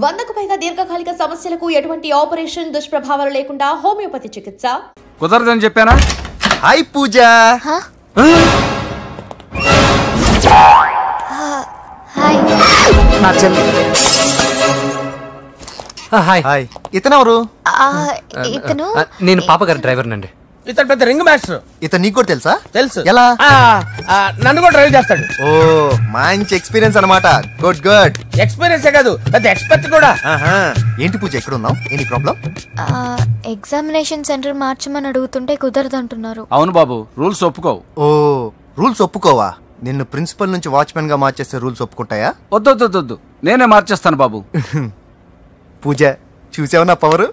100కు పైగా దీర్ఘకాలిక సమస్యలకు ఎటువంటి ఆపరేషన్ దుష్ప్రభావాలు లేకుండా హోమియోపతి చికిత్స కుదరదని చెప్పానా? హాయ్ పూజ. హాయ్. నా చెల్లి. హాయ్. హాయ్. ఇతనెవరు? ఇతను నేను పాప గారి డ్రైవర్ నండి. ఇతను పెద్ద రింగ్ మాస్టర్. ఇతను నీకు కూడా తెలుసా? తెలుసు. ఎలా? నన్ను కూడా డ్రైవ్ చేస్తాడు. ఓ మంచి ఎక్స్పీరియన్స్ అన్నమాట. Good good. ఎక్స్పీరియన్సే కాదు, పెద్ద ఎక్స్పర్ట్ కూడా. ఏంటి పూజ ఎక్కడ ఉన్నావు? Any problem? ఎగ్జామినేషన్ సెంటర్ మార్చమని అడుగుతుంటే కుదరదంటున్నారు. అవును బాబు, రూల్స్ ఒప్పుకోవు. ఓ రూల్స్ ఒప్పుకోవా? నిన్ను ప్రిన్సిపల్ నుంచి వాచ్మెన్ గా మార్చేస్తే రూల్స్ ఒప్పుకుంటాయా? వద్దు, నేనే మార్చేస్తాను బాబు. పూజ చూసావు నా పవర్?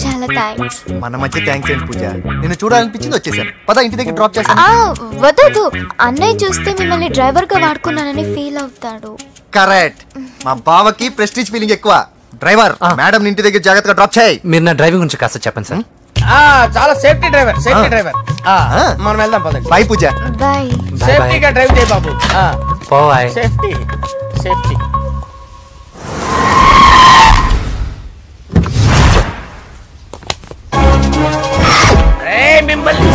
చాలా థ్యాంక్స్. మన మధ్య థ్యాంక్స్ ఏంటి పూజ, నిన్ను చూడాలనిపించింది వచ్చేసాను. పద ఇంటి దగ్గర డ్రాప్ చేస్తాను. వద్దు, అన్నయ్య చూస్తే మిమ్మల్ని డ్రైవర్ గా వాడుకున్నానని ఫీల్ అవుతాడు. కరెక్ట్. మా బావకి ప్రెస్టీజ్ ఫీలింగ్ ఎక్కువ. డ్రైవర్ మేడం ఇంటి దగ్గర జాగ్రత్తగా డ్రాప్ చేయి. మీరు నా డ్రైవింగ్ గురించి కాస్త చెప్పండి సార్. చాలా సేఫ్టీ డ్రైవర్. మనం వెళ్దాం పదండి. బై పూజ. బాయ్. సేఫ్టీగా డ్రైవ్ చేయి బాబు. బాయ్. సేఫ్టీ. మిమ్మల్ని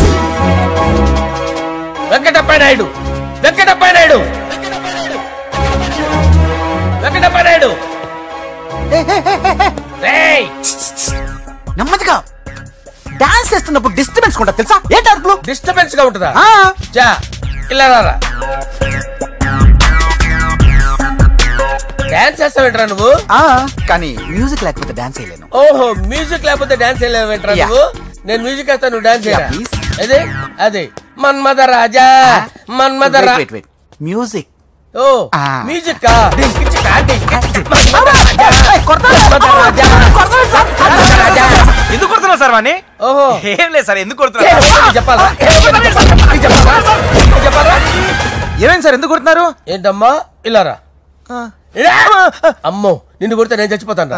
వెంకటప్ప నాయుడు. నెమ్మదిగా డాన్స్ చేస్తున్నప్పుడు డిస్టర్బెన్స్ కూడా తెలుసా? ఏంటి అరుపులు? డిస్టర్బెన్స్ గా ఉంటుందా? ఇలా రారా. డాన్స్ చేస్తావేంట్రా నువ్వు? కానీ మ్యూజిక్ లేకపోతే డాన్స్ చేయలేను. ఓహో, మ్యూజిక్ లేకపోతే డాన్స్ చేయలేవేంట్రా నువ్వు? నేను మ్యూజిక్ వేస్తా, నువ్వు డాన్స్ చేయరా? అదే మన్మథ రాజా. మ్యూజిక్. ఓ మ్యూజిక్. ఎందుకు కొడుతున్నా సార్ వాణ్ణి? ఓహో ఏం లేదు సార్, ఎందుకు కొడుతున్నా? చెప్పాలా? ఏమైంది సార్, ఎందుకు కొడుతున్నారు? ఏంటమ్మా ఇలా రా. అమ్మో, నిన్ను కొడితే నేను చచ్చిపోతాను.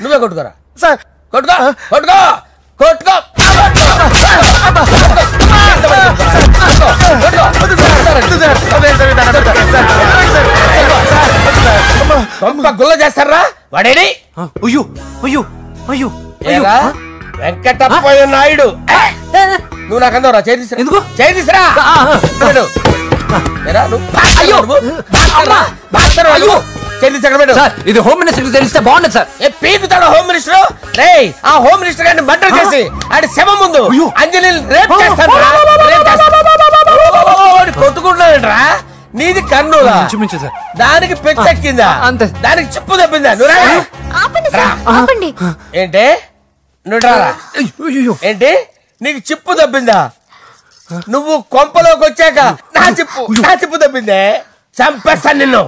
నువ్వే కొట్టుకోరా సార్. కొట్టుకో. గుల్ల చేస్తారా వాడేడి? వెంకటప్ప నాయుడు. నువ్వు నాకు అందరా చేతిసిరా. ఇది హోమ్ మినిస్టర్ తెలిస్తే బాగుండదు సార్. పీకుతాడు హోమ్ మినిస్టర్. ఆ హోమ్ మినిస్టర్ గారిని మర్డర్ చేసి ఆడి శవం ముందు అంజలి రేప్ చేస్తాను. కొట్టుకుంటున్నాడంట్రా. నీది కన్నులా? దానికి పెచ్చెక్కిందా? దానికి చిప్పు తప్పిందా? ఏంటి నువ్వు రారా? ఏంటి నీకు చిప్పు తప్పిందా? నువ్వు కొంపలోకి వచ్చాక నా చిప్పు తప్పిందే. చంపేస్తాను నిన్ను.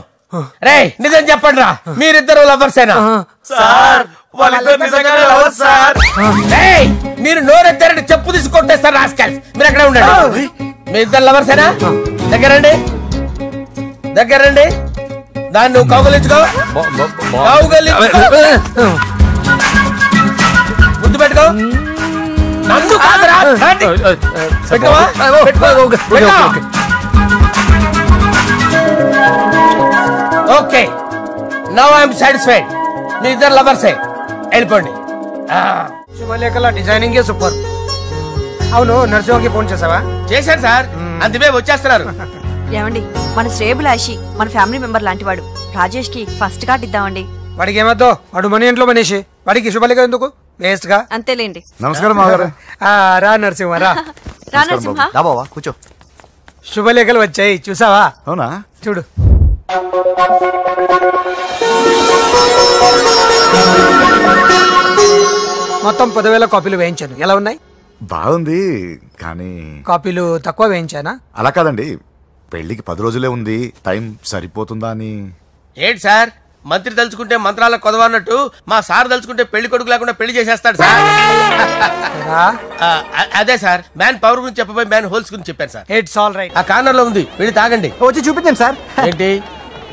రే నిజం చెప్పండి రా, మీరిద్దరు లవర్సేనా? మీరు నోరెత్తారంటే చెప్పు తీసి కొట్టేస్తారు రాస్కల్స్. మీరు ఎక్కడ ఉండండి. మీ ఇద్దరు లవర్సేనా? దగ్గరండి. దాన్ని నువ్వు కౌగలించుకో. ముద్దు పెట్టుకో. నన్ను కాదురా. Okay, now I'm satisfied. మీ ఇద్దరు లవర్సే, వెళ్ళిపోండి. శుభలేఖల డిజైనింగ్ సూపర్. అవును, నర్సింహకి ఫోన్ చేసావా? చేశాను సార్, అందుకే వచ్చేస్తున్నారు. ఏమండి, మన శ్రేయబులాషి మన ఫ్యామిలీ మెంబర్ లాంటి వాడు. రాజేష్ కి ఫస్ట్ కార్డ్ ఇద్దామండి. వాడికి ఏమద్దో, వాడు మన ఇంట్లో మనిషి. వాడికి శుభలేఖ ఎందుకు? వేస్ట్ గా. అంతేలేండి. నమస్కారం మాగారు. రా నరసింహ రా. కూర్చో. శుభలేఖలు వచ్చాయి, చూసావా? అవునా? చూడు. మొత్తం 10,000 కాపీలు వేయించాను. ఎలా ఉన్నాయి? బాగుంది, కానీ కాపీలు తక్కువ వేయించానా? అలా కాదండి, పెళ్లికి 10 రోజులే ఉంది, టైం సరిపోతుందా అని. ఏంటి సార్, మంత్రి తలుచుకుంటే మంత్రాలకు కొదవన్నట్టు మా సార్ తలుచుకుంటే పెళ్లి కొడుకు లేకుండా పెళ్లి చేసేస్తాడు సార్. అదే సార్, మ్యాన్ పవర్ గురించి చెప్పబోయి మ్యాన్ హోల్స్ గురించి చెప్పాను సార్. It's all right. ఆ కార్నర్ లో ఉంది, వెళ్ళి తాగండి. వచ్చి చూపించండి సార్. ఏంటి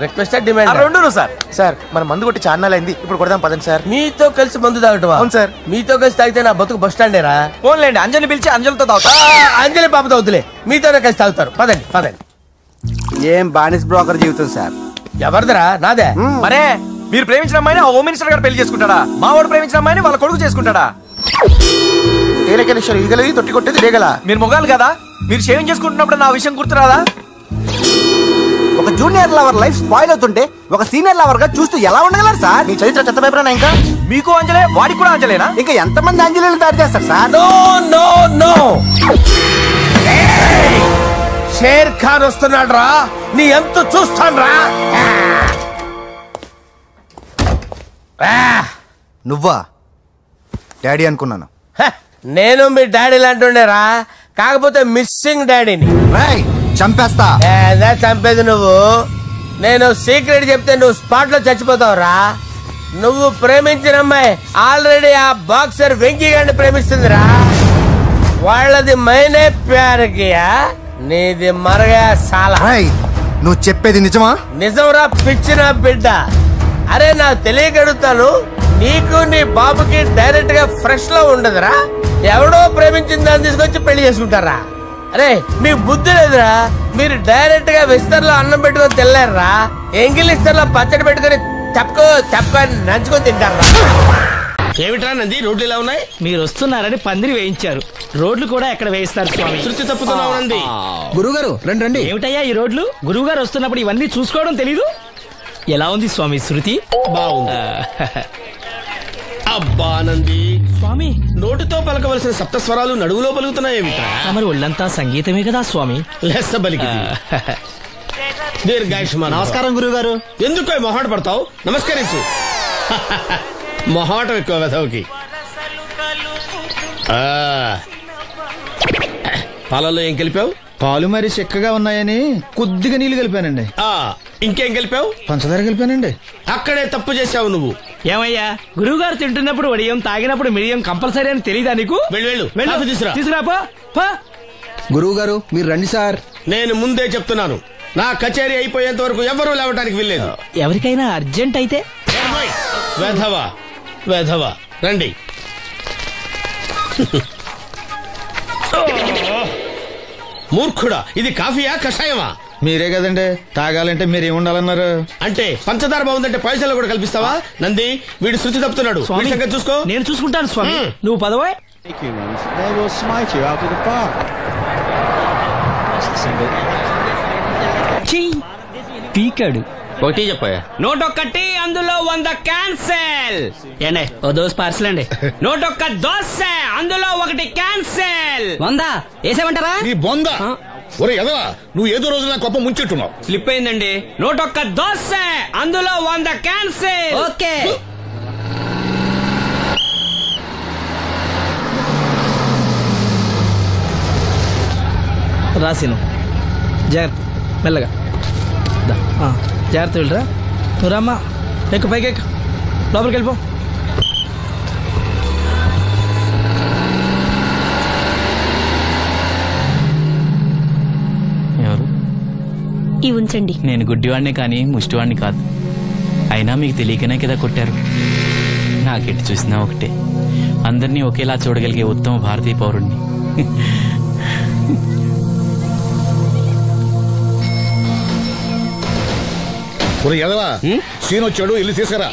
రిక్వెస్ట్ డిమాండ్? రెండు సార్. సార్ మన మందు కొట్టి చాన్నాలు అయింది, ఇప్పుడు కొడదాం పదండి సార్. మీతో కలిసి మందు తాగటం? అవును సార్. మీతో కలిసి తాగితే నా బతుకు బస్ స్టాండేరా? ఫోన్లేండి, అంజలిని పిలిచి అంజలితో తాగుతా. అంజలి పాపతో వద్దులే, మీతోనే కలిసి తాగుతారు. పదండి. ఏం బానిస్ బ్రోకర్ జీవితం సార్. ఎవరిదరా? నాదే. మరే మీరు ప్రేమించిన అమ్మాయిని ఆ హోమ్ మినిస్టర్ గారు పెళ్లి చేసుకుంటాడా? మా వాడు ప్రేమించిన అమ్మాయిని వాళ్ళ కొడుకు చేసుకుంటాడా? ఈగలవి తొట్టి కొట్టేది రేగల. మీరు మొగాలు కదా, మీరు షేవింగ్ చేసుకుంటున్నప్పుడు నా విషయం గుర్తురాదా? ఒక జూనియర్ లవర్ లైఫ్ స్పాయిల్ అవుతుంటే ఒక సీనియర్ లవర్ గా చూస్తూ ఎలా ఉండగలరు సార్? మీ చరిత్ర చెత్త పేపర్ ఇంకా మీకు అంజలే, వాడికి కూడా అంజలేనా? ఇంకా ఎంతమంది అంజలీలు తయారు చేస్తారు sir? No no no, Sher Khan వస్తున్నాడు రా, నీ ఎంత చూస్తాను రా. నువ్వా? డాడీ అనుకున్నాను. నేను మీ డాడీ లాంటుండేరా, కాకపోతే మిస్సింగ్ డాడీని. చంపేస్తా. చంపేది నువ్వు. నేను సీక్రెట్ చెప్తే నువ్వు స్పాట్ లో చచ్చిపోతావురా. నువ్వు ప్రేమించిన అమ్మాయి ఆల్రెడీ ఆ బాక్సర్ వెంకీ గారిని ప్రేమిస్తుందిరా. వాళ్ళది మైనే ప్యార్ కియా, నీది మరగా సాలా. నువ్వు చెప్పేది నిజమా? నిజంరా పిచ్చిన బిడ్డ. అరే నాకు తెలియగడుగుతాను, నీకు నీ బాబుకి డైరెక్ట్ గా ఫ్రెష్ లో ఉండదురా. ఎవడో ప్రేమించిన దాన్ని తీసుకొచ్చి పెళ్లి చేసుకుంటారా? అరే మీకు బుద్ధి లేదురా. మీరు డైరెక్ట్ గా విస్తర్లో అన్నం పెట్టుకొని తినలేరురా. ఎంగిలిస్తర్లో పచ్చడి పెట్టుకొని తప్పుకొని నంచుకొని తింటారా? ఏమిట్రా నంది, రోడ్లు ఇలా ఉన్నాయి? మీరు వస్తున్నారని పందిరి వేయించారు. రోడ్లు కూడా ఎక్కడ వేయిస్తారు స్వామి? శృతి తప్పుతున్నావు నంది. గురుగారు రండి రండి. ఏమిటయ్యా ఈ రోడ్లు? గురువు గారు వస్తున్నప్పుడు ఇవన్నీ చూసుకోవడం తెలీదు? ఎలా ఉంది స్వామి శృతి? బాగుంది. అబ్బా నంది స్వామి, నోటితో పలకవలసిన సప్తస్వరాలు నడువులో పలుకుతున్నాయేమిట్రా? మరి ఒళ్ళంతా సంగీతమే కదా స్వామి. లెస్స బలికి దీర్ఘాయుష్మాన్. నమస్కారం గురుగారు. ఎందుకో మొహాట పడతావు? నమస్కరించు. మొహాటం ఎక్కువ వెధవుకి. పాలలో ఏం కలిపావు? పాలు మరి చిక్కగా ఉన్నాయని కొద్దిగా నీళ్లు కలిపానండి. ఇంకేం కలిపావు? పంచదార కలిపానండి. అక్కడే తప్పు చేసావు నువ్వు. ఏమయ్యా, గురువు గారు తింటున్నప్పుడు వడియం, తాగినప్పుడు మిడియం కంపల్సరీ అని తెలీదా నీకు? వెళ్ళు తీసుకురాపో. గురువు గారు మీరు రండి సార్. నేను ముందే చెప్తున్నాను, నా కచేరీ అయిపోయేంత వరకు ఎవరూ లేవటానికి వెళ్ళలేదు. ఎవరికైనా అర్జెంట్ అయితే వెధవా వెధవా రండి. మూర్ఖుడా, ఇది కాఫీయా కషాయమా? మీరే కదండి తాగాలంటే మీరేముండాలన్నారు? అంటే పంచదార బాగుందంటే పైసలు కూడా కల్పిస్తావా? నంది, వీడు శృతి తప్పుతున్నాడు. చూసుకో. నేను చూసుకుంటాను స్వామి, నువ్వు పదవా. పీకాడు. ఒకటి చెప్పాయా? 101 అందులో 100 క్యాన్సెల్. ఏండే ఓ దోస్ పార్సల్ అండి. 101 దోశ అందులో 1 క్యాన్సెల్. 100 వేసేమంటారా? నీ బొంద. ఒరే ఎదవా, నువ్వు ఏదో రోజు నా గొప్ప ముంచెట్టున్నావు. స్లిప్ అయిందండి. 101 దోశ అందులో 100 క్యాన్సెల్. ఓకే. రాసిను జాగ్రత్త, మెల్లగా జాగ్రత్త వెళ్ళరా. నువ్వు రామ్మా, ఎక్కు పైకి ఎక్కు, లోపలికి వెళ్ళిపో. ఎవరు? ఇవి ఉంచండి. నేను గుడ్డివాడినే కానీ ముష్టివాడిని కాదు. అయినా మీకు తెలియకనే కదా కొట్టారు. నాకెట్టి చూసినా ఒకటే, అందరినీ ఒకేలా చూడగలిగే ఉత్తమ భారతీయ పౌరుణ్ణి. ఒరే ఎదవా, సీన్ వచ్చాడు, ఇల్లు తీసుకురా.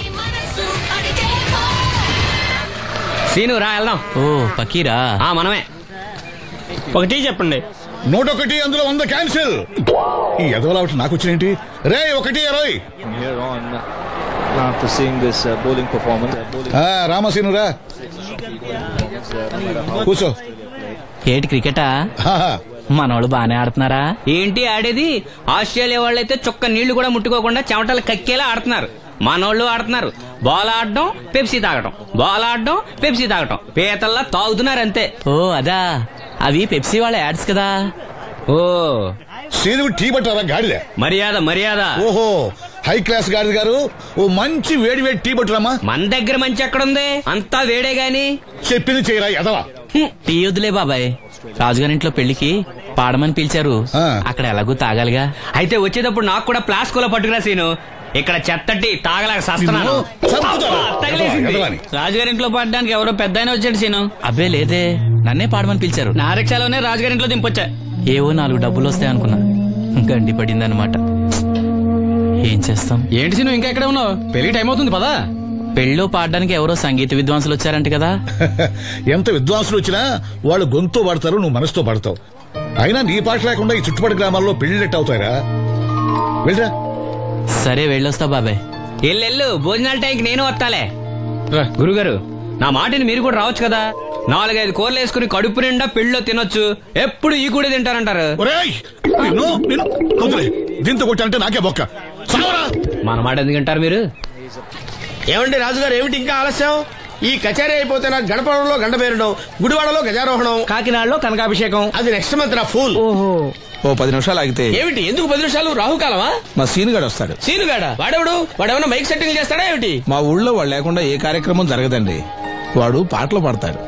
సీను రా వెళ్దాం. ఓ పకీరా, మనమే. ఒకటి చెప్పండి. 101 అందులో 100 క్యాన్సిల్. ఈ ఎదవలా నాకు వచ్చినేంటి? రే 1-20. రామసీను రా, కూర్చో. ఏటి క్రికెటా? మనోళ్ళు బానే ఆడుతున్నారా? ఏంటి ఆడేది? ఆస్ట్రేలియా వాళ్ళైతే చుక్క నీళ్లు కూడా ముట్టుకోకుండా చెమటలు కక్కేలా ఆడుతున్నారు. మనోళ్ళు ఆడుతున్నారు బాల్ ఆడడం, పెప్సీ తాగటం, బాల్ ఆడడం, పెప్సీ తాగటం, పీతల్లా తాగుతున్నారు అంతే. ఓ అదా, అవి పెప్సీ వాళ్ళ యాడ్స్ కదా. ఓ సీను టీ పట్టారా గాడిద? మర్యాద మర్యాద. ఓహో, హై క్లాస్ గాడిద గారు, ఓ మంచి వేడి వేడి టీ పట్టురామా. మన దగ్గర మంచి ఎక్కడుంది, అంతా వేడే గాని. చెప్పింది చేయరా ఎదవా. టీ వద్దులే బాబాయ్, రాజుగారింట్లో పెళ్లికి పాడమని పిలిచారు, అక్కడ ఎలాగూ తాగాలిగా. అయితే వచ్చేటప్పుడు నాకు కూడా ప్లాస్కోలో పట్టుకురా సీను. ఇక్కడ చెత్తటి తాగలేక సస్తున్నాను. రాజుగారింట్లో పాడడానికి ఎవరో పెద్ద ఆయన వచ్చాడు సీను. అబ్బే లేదే, నన్నే పాడమని పిలిచారు. నా రిక్షాలోనే రాజుగారింట్లో దింపొచ్చా. ఏవో 4 డబ్బులు వస్తాయి అనుకున్నా, గండి పడిందనమాట. ఏం చేస్తాం? ఏంటి సీను ఇంకా ఎక్కడే ఉన్నావు? పెళ్లి టైం అవుతుంది పదా. పెళ్ళిలో పాడడానికి ఎవరో సంగీత విద్వాంసులు వచ్చారంట కదా. ఎంత విద్వాంసులు వచ్చినా వాళ్ళు గొంతు పడతారు, నువ్వు మనసుతో పడతావు. అయినా నీ పాట లేకుండా ఈ చుట్టుపక్కల గ్రామాల్లో పెళ్లినట్టు అవుతాయిరా. వెళ్ళరా. సరే వెళ్ళొస్తా బాబాయ్. ఎల్లెళ్ళు, భోజనాల టైంకి నేను వస్తాలే. గురుగారు, నా మాటని మీరు కూడా రావచ్చు కదా. 4-5 కూరలు వేసుకుని కడుపు నిండా పెళ్ళిలో తినొచ్చు. ఎప్పుడు ఈ కూడా తింటారంటారు. దీంతో కొట్టాలంటే నాకే బొక్క. మన మాట ఎందుకు తింటారు మీరు? ఏమండి రాజుగారు, ఏమిటి ఇంకా ఆలస్యం? ఈ కచేరీ అయిపోతే నాకు గణపవరంలో గండ పేరడం, గుడివాడలో గజారోహణం, కాకినాడలో కనకాభిషేకం. అది నెక్స్ట్ మంత్ రా ఫుల్. ఓ 10 నిమిషాలు ఆగితే. ఏమిటి, ఎందుకు 10 నిమిషాలు? రాహుకాలమా? మా సీనుగాడు వస్తాడు. సీనుగాడా? వాడేమన్నా మైక్ సెట్టింగ్ చేస్తాడా ఏమిటి? మా ఊళ్ళో వాడు లేకుండా ఏ కార్యక్రమం జరగదండి. వాడు పాటలు పాడతాడు.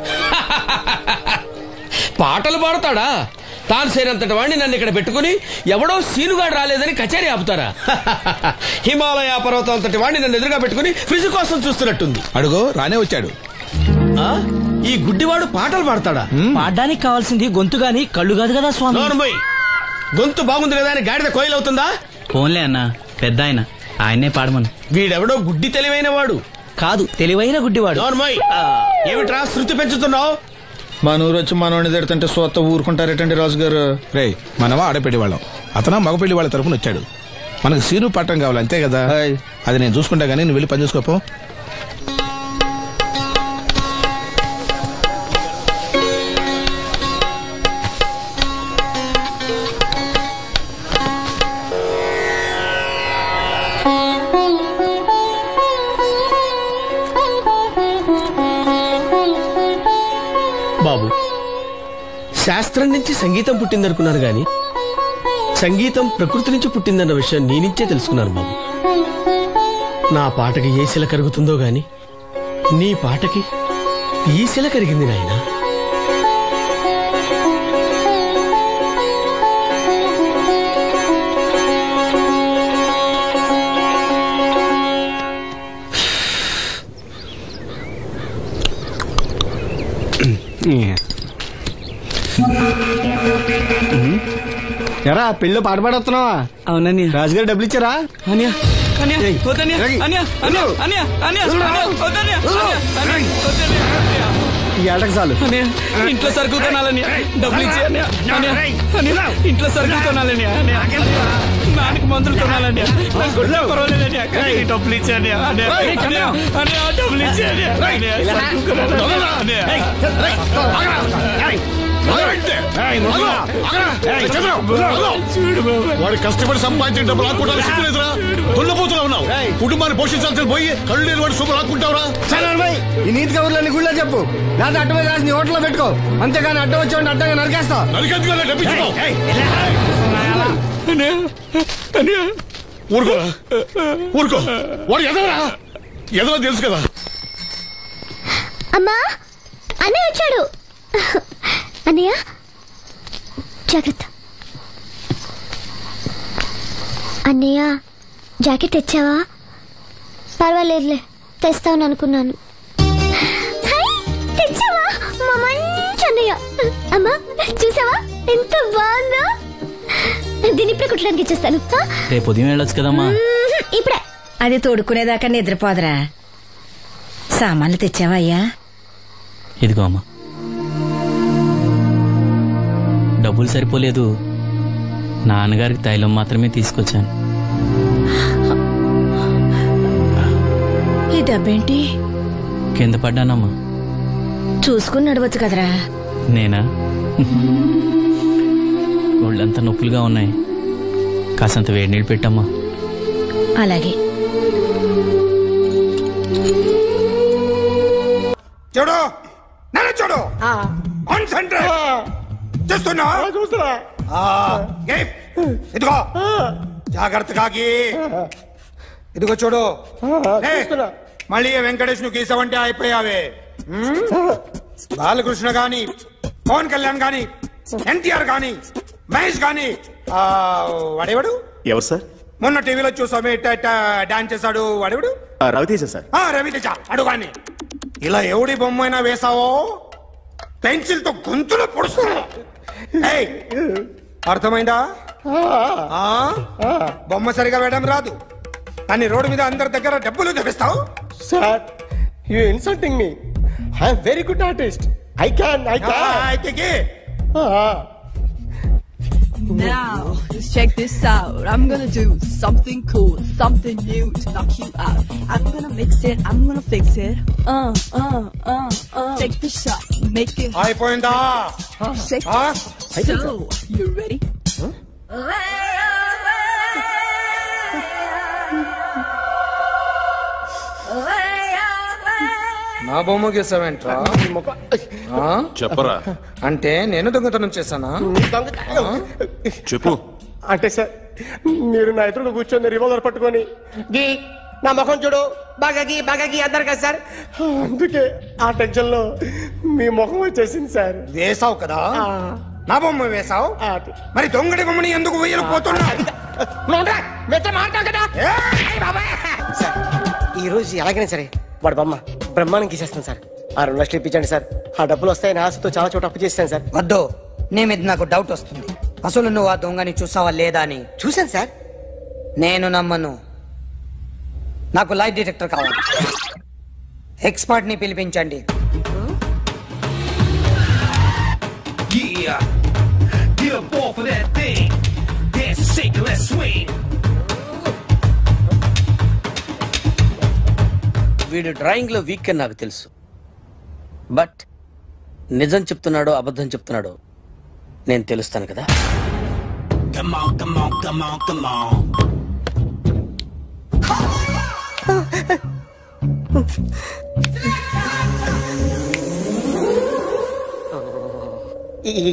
పాటలు పాడతాడా? తాను సేనంతటి వాడిని నన్ను ఇక్కడ పెట్టుకుని ఎవడో సీనుగాడు రాలేదని కచేరీ ఆపుతారా? హిమాలయ పర్వతం అంతటి వాడిని నన్ను ఎదురుగా పెట్టుకుని ఫ్రిజ్ కోసం చూస్తున్నట్టుంది. అడుగో రానే వచ్చాడు. ఈ గుడ్డివాడు పాటలు పాడతాడా? పాడడానికి కావాల్సింది గొంతు గాని కళ్ళు కాదు కదా స్వామి. గొంతు బాగుంది కదా అని గాడిద కోయిల్ అవుతుందా? ఫోన్లే అన్న, పెద్ద ఆయన్నే పాడమను. వీడెవడో గుడ్డి తెలివైన వాడు కాదు, తెలివైన గుడ్డివాడు. ఏమిట్రా శృతి పెంచుతున్నావు? మా నూరు వచ్చి మనోడిని తిడుతుంటే సొత్త ఊరుకుంటారేటండి రాజుగారు. రే, మనవా ఆడపెళ్లి వాళ్ళం, అతను మగపెళ్లి వాళ్ళ తరఫున వచ్చాడు. మనకు సీను పట్టం కావాలి అంతే కదా. అది నేను చూసుకుంటా గానీ నువ్వు వెళ్ళి పని చూసుకోపో. బాబు, శాస్త్రం నుంచి సంగీతం పుట్టిందనుకున్నారు గాని సంగీతం ప్రకృతి నుంచి పుట్టిందన్న విషయం నీ నుంచే తెలుసుకున్నాను బాబు. నా పాటకి ఏ శిల కరుగుతుందో గాని నీ పాటకి ఈ శిల కరిగింది నాయనా. ఎరా పెళ్ళి పాట పాడుతున్నావా? అవునని రాజుగారు డబ్బులు ఇచ్చారా? ఈ ఏటకు చాలు. ఇంట్లో సరుకులు కొనాలని డబ్బులు ఇచ్చే. ఇంట్లో సరుకులు కొనాలని, నాన్నకి మందులు కొనాలని డబ్బులు ఇచ్చాను. డబ్బులు ఇచ్చాను. వాడు కష్టపడి సంపాదించిన డబ్బులు ఆకుంటారు. సిగ్గులేదురా? దున్నపోతున్నా ఉన్నావు. కుటుంబాన్ని పోషించాల్సిన పోయి కళ్ళు లేని వాడు శుభ్రం ఆకుంటావురా? ఈ నీతి కబుర్లన్నీ గుళ్ళో చెప్పు, లేదా అడ్డ మీద రాసి నీ హోటల్లో పెట్టుకో. అంతేగాని అడ్డం వచ్చి అడ్డంగా నరికేస్తా. ఊరుకోరా, ఊరుకో. వాడు ఎదవరా? ఎదవ తెలుసు కదా. అమ్మా, అన్నయ్య వచ్చాడు. అన్నయ్య జాగ్రత్త. అన్నయ్య జాకెట్ తెచ్చావా? పర్వాలేదులే, తెస్తావని అనుకున్నాను. తెచ్చావా? మా మంచి అన్నయ్య. అమ్మా చూసావా ఎంత బాగుందో? దీని ఇప్పుడే కుట్టడానికి ఇచ్చేస్తాను. రేపు ఉదయం వెళ్ళొచ్చు కదమ్మా. ఇప్పుడే. అది తోడుకునేదాకా నిద్రపోదరా. సామాన్లు తెచ్చావా అయ్యా? ఇదిగో అమ్మా. డబ్బులు సరిపోలేదు, నాన్నగారికి తైలం మాత్రమే తీసుకొచ్చాను. ఈ డబ్బేంటి? కింద పడ్డానమ్మా. చూసుకుని నడవచ్చు కదరా. నేనా? ఒళ్ళంతా నొప్పులుగా ఉన్నాయి, కాసంత వేడి నీళ్ళు పెట్టమ్మా. అలాగే. చూడు, నన్ను చూడు. కాన్సంట్రేట్ చూస్తున్నా. ఇదిగో జాగ్రత్తగా. ఇదిగో చూడు, మళ్ళీ వెంకటేష్ ను గీసావంటే అయిపోయావే. బాలకృష్ణ గాని, పవన్ కళ్యాణ్ గాని, ఎన్టీఆర్ గాని, మహేష్ గాని, వాడేవాడు ఎవరు సార్? మొన్న టీవీలో చూసామే డాన్స్ చేశాడు, వాడేవాడు? రవితేజ సార్. రవితేజ అడుగాని. ఇలా ఎవడి బొమ్మైనా వేసావో పెన్సిల్ తో గొంతులో పొడుస్తున్నా. అర్థమైందా? బొమ్మ సరిగా వేయడం రాదు, అని రోడ్డు మీద అందరి దగ్గర డబ్బులు తెప్పిస్తావు? Sir you insulting me. I am very good artist. I can. Now, let's check this out. I'm gonna do something cool, something new to knock you out. I'm gonna mix it, I'm gonna fix it. Take the shot, make it. అయిపోయిందా? Shake it. So, you ready? నా బొమ్మ గీసావేంట్రా? చెప్పరా. అంటే నేను దొంగతనం చేశానా? చెప్పు. అంటే సార్ మీరు నా ఎదురుగా కూర్చొని రివాల్వర్ పట్టుకొని గీ నా ముఖం చూడు బాగా గీ అన్నారు కదా సార్, అందుకే ఆ టెన్షన్ లో మీ ముఖం వచ్చేసింది సార్. వేసావు కదా, నా బొమ్మ వేసావు, మరి దొంగడి బొమ్మని ఎందుకు వేయకపోతున్నా? ఈ రోజు ఎలాగైనా సరే వాడు బొమ్మ బ్రహ్మాండం గీసేస్తాను సార్. 6 లక్షలు ఇప్పించండి సార్. ఆ డబ్బులు వస్తాయని ఆశతో చాలా చోట అప్పు చేస్తాను సార్. వద్దు, నీ మీద నాకు డౌట్ వస్తుంది. అసలు నువ్వు ఆ దొంగని చూసావా లేదా అని. చూశాను సార్. నేను నమ్మను. నాకు లైట్ డిటెక్టర్ కావాలి. ఎక్స్పర్ట్ ని పిలిపించండి. వీడు డ్రాయింగ్ లో వీక్ అని నాకు తెలుసు, బట్ నిజం చెప్తున్నాడో అబద్ధం చెప్తున్నాడో నేను తెలుస్తాను కదా.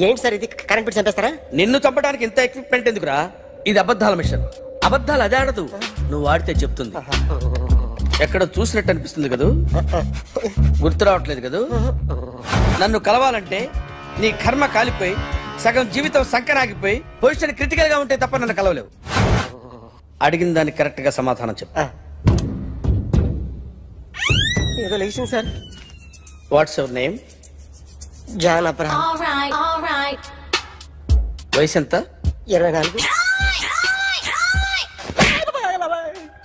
ఏంటి సార్ ఇది, కరెంట్ బిల్ చంపేస్తారా? నిన్ను చంపడానికి ఇంత ఎక్విప్మెంట్ ఎందుకురా? ఇది అబద్ధాల మిషన్. అబద్ధాలు అదే ఆడదు, నువ్వు ఆడితే చెప్తుంది. ఎక్కడ చూసినట్టు అనిపిస్తుంది కదూ, గుర్తు రావట్లేదు కదూ. నన్ను కలవాలంటే నీ కర్మ కాలిపోయి సగం జీవితం సంకనాగిపోయి పొజిషన్ క్రిటికల్ గా ఉంటే తప్ప నన్ను కలవలేవు. అడిగిన దానికి కరెక్ట్ గా సమాధానం చెప్పు. ఏదో లేచింది sir. What's your name? John Abraham. వయసు ఎంత? 24.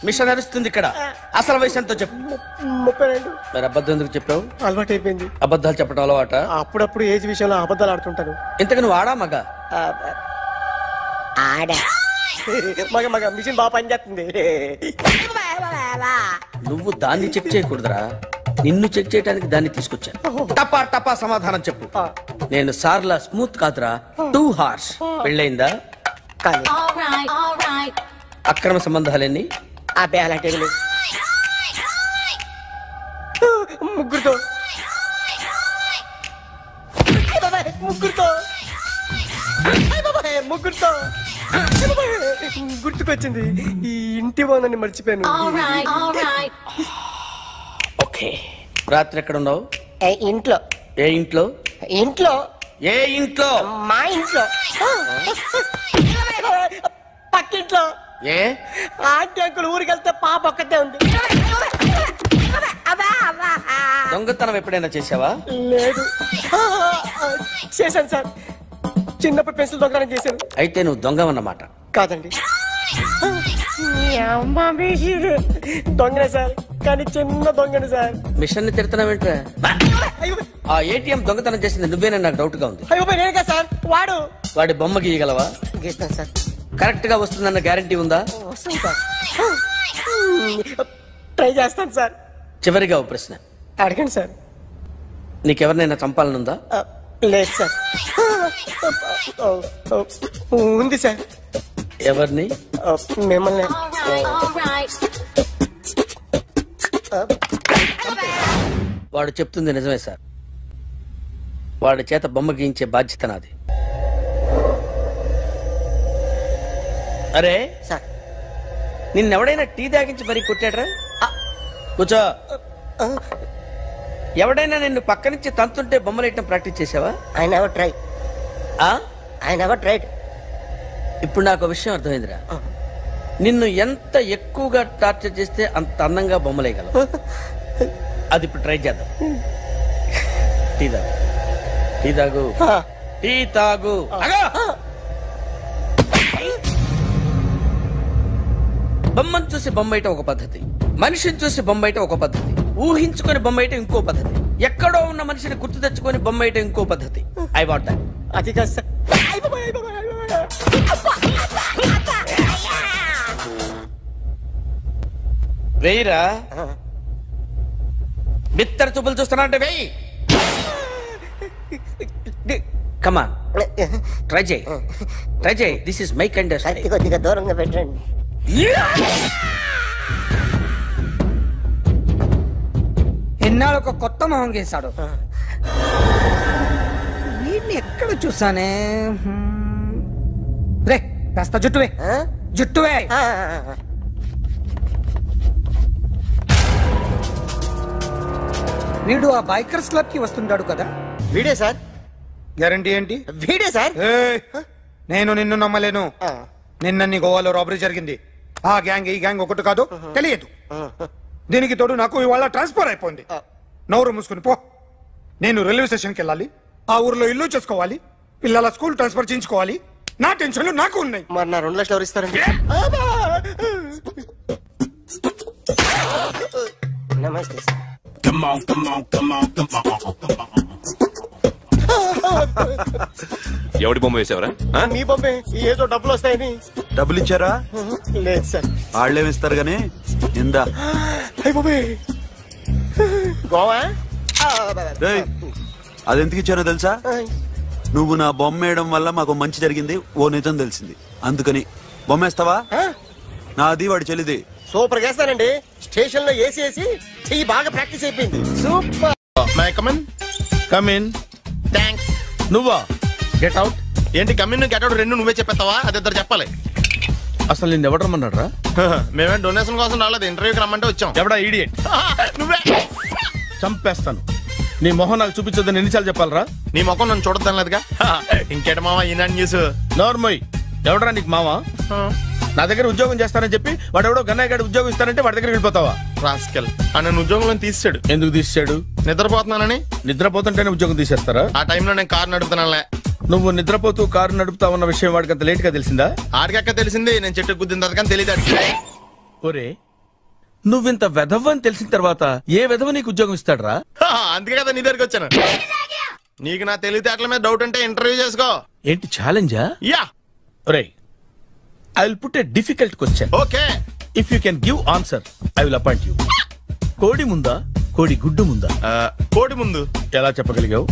మిషన్ నడుస్తుంది ఇక్కడ. అసలు వయసు ఎంతో చెప్పు. 32. మరి అబద్ధం ఎందుకు చెప్పావు? అలవాటు అయిపోయింది. అబద్ధాలు చెప్పడం అలవాట? అప్పుడప్పుడు ఏజ్ విషయంలో అబద్ధాలు ఆడుతుంటాను. ఇంతకు నువ్వు ఆడా మగ? ఆడా. మగ మిషన్ బాగా పనిచేస్తుంది. నువ్వు దాన్ని చెక్ చేయకూడదురా, నిన్ను చెక్ చేయడానికి దాన్ని తీసుకొచ్చాను. టపా టపా సమాధానం చెప్పు. నేను సార్లా స్మూత్ కాదురా, టూ హార్ష్. పెళ్ళైందా? అక్రమ సంబంధాలన్నీ? అబ్బే అలాంటివి లేవు. ముగ్గురుతో గుర్తుకొచ్చింది. ఈ ఇంటి బాగుందని మర్చిపోయాను. ఓకే, రాత్రి ఎక్కడ ఉన్నావు? ఇంట్లో. ఏ ఇంట్లో? ఇంట్లో. ఏ ఇంట్లో? మా ఇంట్లో. పక్కింట్లో. ఏ ఆంటీ అంకుల్ ఊరికి వెళ్తే పాప ఒక్కతే ఉంది. దొంగతనం ఎప్పుడైనా చేసావా? లేదు. చేశాను సార్, చిన్నప్పుడు పెన్సిల్ దొంగతనం చేశాను. అయితే నువ్వు దొంగవన్నమాట. కాదండి, దొంగనే సార్, కానీ చిన్న దొంగని సార్. మిషన్ ని తిడుతున్నావేంట్రా? ఆ ఏటీఎం దొంగతనం చేసింది నువ్వేనని నాకు డౌట్ గా ఉంది. అయ్యో నేనే సార్. వాడి బొమ్మ గీయగలవా? గీస్తాను సార్. కరెక్ట్ గా వస్తుందన్న గ్యారంటీ ఉందా? వస్తుంది సార్, ట్రై చేస్తాను సార్. చివరిగా ఓ ప్రశ్న అడగండి సార్. నీకెవరినైనా చంపాలనుందా? లేదు సార్. ఉంది సార్. ఎవరిని? మిమ్మల్ని. వాడు చెప్తుంది నిజమే సార్. వాడి చేత బొమ్మ గీయించే బాధ్యత నాది. అరే సార్, నిన్నెవడైనా టీ తాగించి మరీ కొట్టాడ్రా? కూర్చో. ఎవడైనా నిన్ను పక్క నుంచి తంతుంటే బొమ్మలేయటం ప్రాక్టీస్ చేసావా? I never try. I never tried. ఇప్పుడు నాకు విషయం అర్థమైందిరా. నిన్ను ఎంత ఎక్కువగా టార్చర్ చేస్తే అంత అందంగా బొమ్మలేయగలవు. అది ఇప్పుడు ట్రై చేద్దాం. టీ తాగు, టీ తాగు, టీ తాగు. బొమ్మను చూసి బొమ్మేయటం ఒక పద్ధతి, మనిషిని చూసి బొమ్మేయటం ఒక పద్ధతి, ఊహించుకొని బొమ్మేయటం ఇంకో పద్ధతి, ఎక్కడో ఉన్న మనిషిని గుర్తు తెచ్చుకొని బొమ్మేయటం ఇంకో పద్ధతి. I want that. అది కాదు సార్. వెయ్యిరా, బిత్తర చూపులు చూస్తున్నా అంటే వెయ్యి. కమా ట్రై చేయి, ట్రై చేయి. This is my kind. కొద్దిగా దూరంగా పెట్టండి. ఎన్నాళ్ళు ఒక కొత్త మొహం గీశాడు. వీడిని ఎక్కడ చూసానే? రే కాస్త జుట్టువే, జుట్టువే. వీడు ఆ బైకర్స్ క్లబ్ కి వస్తుంటాడు కదా? వీడే సార్. గ్యారంటీ ఏంటి? వీడే సార్. నేను నిన్ను నమ్మలేను. నిన్న నీ గోవాలో రాబరీ జరిగింది. ఆ గ్యాంగ్ ఈ గ్యాంగ్ ఒకటి కాదు, తెలియదు. దీనికి తోడు నాకు ఇవాళ ట్రాన్స్ఫర్ అయిపోయింది. నోరు మూసుకుని పో. నేను రైల్వే స్టేషన్కి వెళ్ళాలి, ఆ ఊర్లో ఇల్లు చేసుకోవాలి, పిల్లల స్కూల్ ట్రాన్స్ఫర్ చేయించుకోవాలి. నా టెన్షన్లు నాకు ఉన్నాయి. మరి నా 2 లక్షలు ఎవరు ఇస్తారండి? నమస్తే సార్. ఎవడి బొమ్మ వేసావరా? మీ బొమ్మే. ఏదో డబ్బులు వస్తాయని. డబ్బులు ఇచ్చారా? లేదు సార్. వాళ్ళేమిస్తారు గానీ ఇందా. గోవా అదెందుకు ఇచ్చానో తెలుసా? నువ్వు నా బొమ్మ వేయడం వల్ల మాకు మంచి జరిగింది, ఓ నిజం తెలిసింది, అందుకని. బొమ్మేస్తావా? నాది వాడి చెల్లిది. సూపర్ చేస్తానండి. స్టేషన్ లో ఏసీ వేసి చెయ్యి బాగా ప్రాక్టీస్ అయిపోయింది. Super. May come in. Come in. Thanks. నువ్వా? Get out. ఏంటి కమిన్ గెట్ అవుట్ రెండు నువ్వే చెప్పేస్తావా? అది ఇద్దరు చెప్పాలి. అసలు నేను ఎవరు రమ్మన్నాడు రా? మేమే డొనేషన్ కోసం రాలేదు, ఇంటర్వ్యూకి రమ్మంటే వచ్చాం. ఎవడా ఈడియట్? నువ్వే. చంపేస్తాను. నీ మొహం నాకు చూపించొద్దని ఎన్నిసార్లు చెప్పాలరా? నీ మొహం నన్ను చూడద్దాం లేదుగా. ఇంకేట మావా ఈనాడు న్యూస్. నోర్మోయ్. ఎవడరా నీకు మావా? నా దగ్గర ఉద్యోగం చేస్తానని చెప్పి వాడు ఎవడో గన్నయ్య గారి ఉద్యోగం ఇస్తానంటే వాడి దగ్గర వెళ్ళిపోతావా? రాస్కెల్. నన్ను ఉద్యోగంలో తీసాడు. ఎందుకు తీసాడు? నిద్రపోతున్నానని. నిద్రపోతుంటేనే ఉద్యోగం తీసేస్తారా? ఆ టైంలో నేను కారు నడుపుతున్నానులే. నువ్వు నిద్రపోతూ కారు నడుపుతా ఉన్న విషయం వాడికి అంత లేట్ గా తెలిసిందా? ఆడికక్క తెలిసింది, నేను చెట్టు గుద్దిన తర్వాత కానీ తెలియదు. ఒరే, నువ్వింత వెధవ్ అని తెలిసిన తర్వాత ఏ వెధవ నీకు ఉద్యోగం ఇస్తాడరా? అందుకే కదా నీ దగ్గరికి వచ్చాను. నీకు నా తెలివితేటల మీద డౌట్ అంటే ఇంటర్వ్యూ చేసుకో. ఏంటి ఛాలెంజా? యా. ఒరే, I will put a difficult question. Okay. If you can give answer, I will appoint you. కోడి ముందా, కోడి గుడ్డు ముందా? కోడి ముందు. ఎలా చెప్పగలిగావు?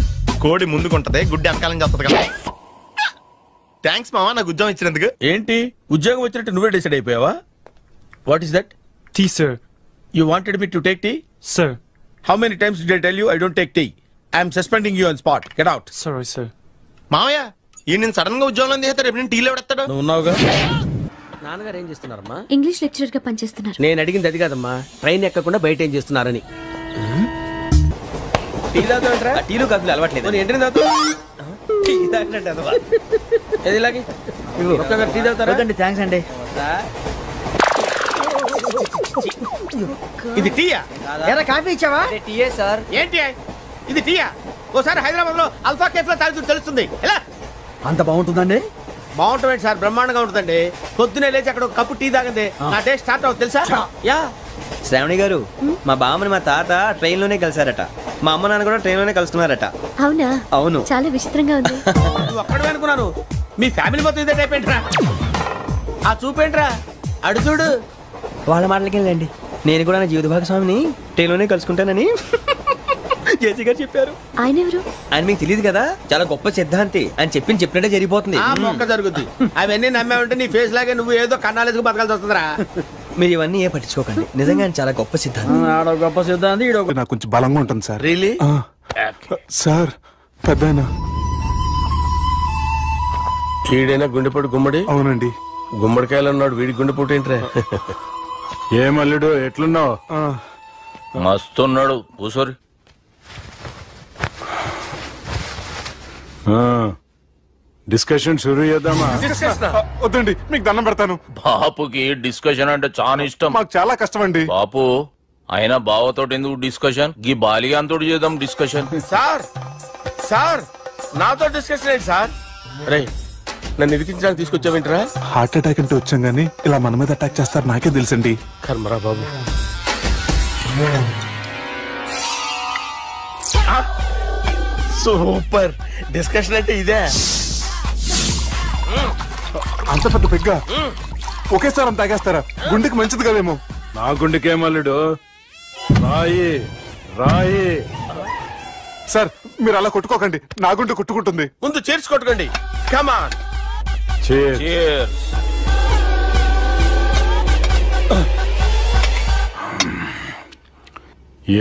కోడి ముందుకుంటది, గుడ్డి వెనకాలని చేస్తుంది కదా. థ్యాంక్స్ మావా నాకు ఉద్యోగం ఇచ్చినందుకు. ఏంటి ఉద్యోగం వచ్చినట్టు నువ్వే డిసైడ్ అయిపోయావా? What is that? Tea sir. You wanted me to take tea? Sir. How many times did I tell you I don't take tea? I am suspending you on spot. Get out. Sorry, sir. మావయ్య ఈ నేను sudden గా ఉద్యోగంలో తీస్తే రేపు నేను టీలో ఎవడెత్తాడు? నువ్వు ఉన్నావుగా. నాన్నగారు ఏం చేస్తున్నారమ్మా? ఇంగ్లీష్ లెక్చరర్ గా పనిచేస్తున్నారు. నేను అడిగింది అది కాదమ్మా, ట్రైన్ ఎక్కకుండా బయట ఏం చేస్తున్నారని. టీ తాగుతాంట్రా? టీలు కాదు అలవాట్లేదు. ఏంటి తాగుతా? టీ తాగినట్టు అదవా. ఏది ఇలాగే టీ తాగుతారా? థ్యాంక్స్ అండి. ఇది టీయా? ఎరా కాఫీ ఇచ్చావా? టీయే సార్. ఏంటి ఇది టీయా? ఓసారి హైదరాబాద్ లో అల్ఫా కేఫ్ లో తాగుతూ తెలుస్తుంది. ఎలా అంత బాగుంటుందండి? బాగుంటుంది సార్, బ్రహ్మాండంగా ఉంటుందండి. పొద్దునే లేచి అక్కడ ఒక కప్పు టీ తాగింది నా డే స్టార్ట్ అవుతుంది తెలుసా? యా. శ్రావణి గారు, మా బామ్మని మా తాత ట్రైన్ లోనే కలిసారట. మా అమ్మ నాన్న కూడా ట్రైన్ లోనే కలుస్తున్నారట. అవునా? అవును. చాలా విచిత్రంగా ఉంది. నువ్వు అక్కడ అనుకున్నాను, మీ ఫ్యామిలీ మొత్తం ఇదే టైప్ ఏంట్రా? ఆ చూపేంట్రా, అడు చూడు. వాళ్ళ మాటలకి వెళ్ళండి. నేను కూడా నా జీవిత భాగస్వామిని ట్రైన్ లోనే కలుసుకుంటానని జేసీ గారు చెప్పారు. ఆయన ఎవరు? ఆయన మీకు తెలియదు కదా, చాలా గొప్ప సిద్ధాంతి అని చెప్పినట్టే జరిగిపోతుంది. మొక్క జరుగుద్ది. అవన్నీ నమ్మే ఉంటే నీ ఫేస్ లాగే నువ్వు ఏదో కన్నాలేసుకు బతకాల్సి వస్తుందిరా. మీరు ఇవన్నీ ఏ పట్టించుకోకండి. నిజంగా ఆయన చాలా గొప్ప సిద్ధాంతి. గొప్ప సిద్ధాంతి. నాకు కొంచెం బలంగా ఉంటుంది సార్. రియలీ? సార్ పెద్దయినా. ఈడైనా గుండెపోటు గుమ్మడి? అవునండి. గుమ్మడికాయలు అన్నాడు, వీడి గుండెపోటు ఏంట్రా? ఏమల్లుడు ఎట్లున్నావు? మస్తున్నాడు కూసోరి. డిస్కషన్ షురూ చేద్దామా? వద్దండి, మీకు దండం పెడతాను. బాపుకి డిస్కషన్ అంటే చాలా ఇష్టం. మాకు చాలా కష్టం అండి. బాపు అయినా బావతోటి ఎందుకు డిస్కషన్? గీ బాలిగాంతోటి చేద్దాం డిస్కషన్. సార్ సార్ నాతో డిస్కషన్ ఏంటి సార్? రే నన్ను ఇరికించడానికి తీసుకొచ్చావేంట్రా? హార్ట్ అటాక్ అంటే వచ్చాం గానీ ఇలా మన మీద అటాక్ చేస్తారు నాకే తెలుసండి. కర్మరా బాబు. సూపర్ డిస్కషన్ అంటే ఇదే. అంత పెద్ద పెగ్గా ఒకేసారి అంత తాగేస్తారా? గుండెకి మంచిది కదేమో. నా గుండెకేమల్లుడు రాయి రాయి. సార్ మీరు అలా కొట్టుకోకండి, నా గుండె కొట్టుకుంటుంది. ముందు చేర్చి కొట్టుకోండి. కమాన్.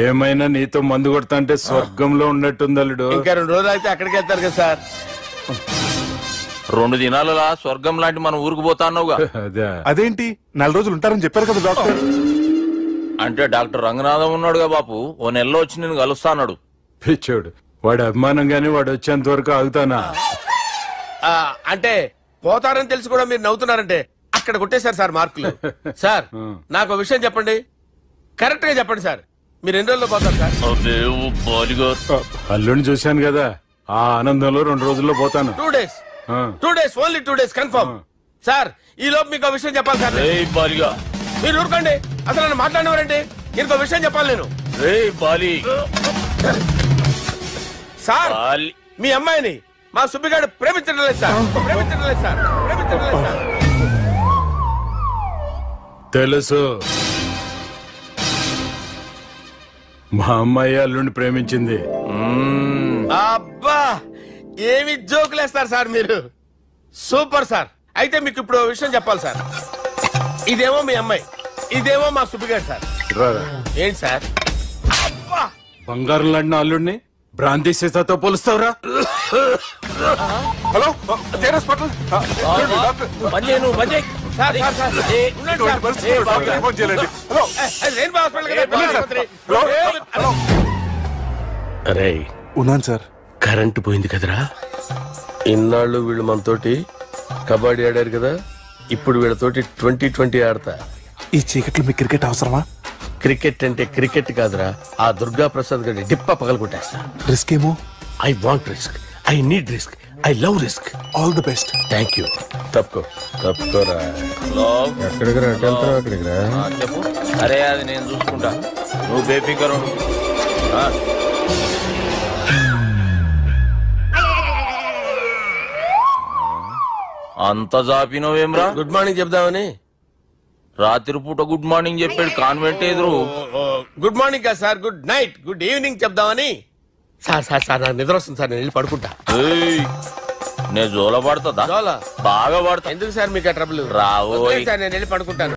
ఏమైనా నీతో మందు కొడతా అంటే స్వర్గంలో ఉన్నట్టుంది అల్లుడు. ఇంకా 2 రోజులు అయితే అక్కడికి వెళ్తారు కదా సార్. 2 దినాలలా స్వర్గం లాంటి మన ఊరికి పోతాన్నావుగా. అదేంటి 4 రోజులు ఉంటారని చెప్పారు కదా డాక్టర్. అంటే డాక్టర్ రంగనాథం ఉన్నాడుగా బాపు, ఓ నెలలో వచ్చి నేను కలుస్తాన్నాడు. పిచ్చోడు, వాడి అభిమానంగానే వాడు వచ్చేంత వరకు ఆగుతానా? అంటే పోతారని తెలిసి కూడా మీరు నవ్వుతున్నారంటే అక్కడ కొట్టేశారు సార్ మార్కులు. సార్ నాకు విషయం చెప్పండి, కరెక్ట్ గా చెప్పండి సార్. మీరు ఎన్ని రోజుల్లో పోతారు సార్? అల్లుడిని చూశాను కదా, ఆ ఆనందంలో 2 రోజుల్లో పోతాను. 2 days. 2 days, only 2 days confirm. Sir ఈ లోపు మీకు విషయం చెప్పాలి సార్. మీరు ఊరుకోండి, అసలు నన్ను మాట్లాడినవారండి. ఇంకో విషయం చెప్పాలి నేను. సార్ మీ అమ్మాయిని మా సుబ్బిగాడు ప్రేమించడం లేదు సార్. ప్రేమించడం లేదు సార్. ప్రేమించడం లేదు సార్. తెలుసు, మా అమ్మాయి అల్లుడిని ప్రేమించింది. అబ్బా ఏమి జోకులేస్తారు సార్ మీరు. Super sir. అయితే మీకు ఇప్పుడు విషయం చెప్పాలి సార్. ఇదేమో మీ అమ్మాయి, ఇదేమో మా సుబ్బిగాడు సార్. ఏంటి సార్? అబ్బా బంగారం లాంటి అల్లుడిని భ్రాంతి సీతాతో పోలుస్తావురా? హలో ఉన్నాను సార్. కరెంటు పోయింది కదరా. ఇన్నాళ్ళు వీళ్ళు మనతోటి కబడ్డీ ఆడారు కదా, ఇప్పుడు వీళ్ళతోటి 2020 ఆడతా. ఈ చీకట్లో మీకు క్రికెట్ అవసరమా? క్రికెట్ అంటే క్రికెట్ కాదురా, ఆ దుర్గా ప్రసాద్ గారి డిప్ప పగల కొట్టేస్తా. రిస్క్ ఏమో. I want risk, I need risk, I love risk. All the best. Thank you. తప్పుకోరా. ఎక్కడికి రా? అక్కడికి రా. చెప్పు. అరే అది నేను చూసుకుంటా, నువ్వు బేఫికర్ ఉండు. అంత జాపినవేమ్రా? గుడ్ మార్నింగ్ చెప్దామని. రాత్రి పూట గుడ్ మార్నింగ్ చెప్పాడు కాన్వెంట్ ఎదురు. గుడ్ మార్నింగ్ కదా sir, good night, good evening చెప్దామని. సార్ సార్ సార్ నాకు నిద్ర వస్తుంది సార్, నేను వెళ్ళి పడుకుంటా. నేను జోల పడుతుందా? జోల బాగా పడతా. ఎందుకు సార్ మీకు ట్రబుల్? రావు సార్, నేను వెళ్ళి పడుకుంటాను.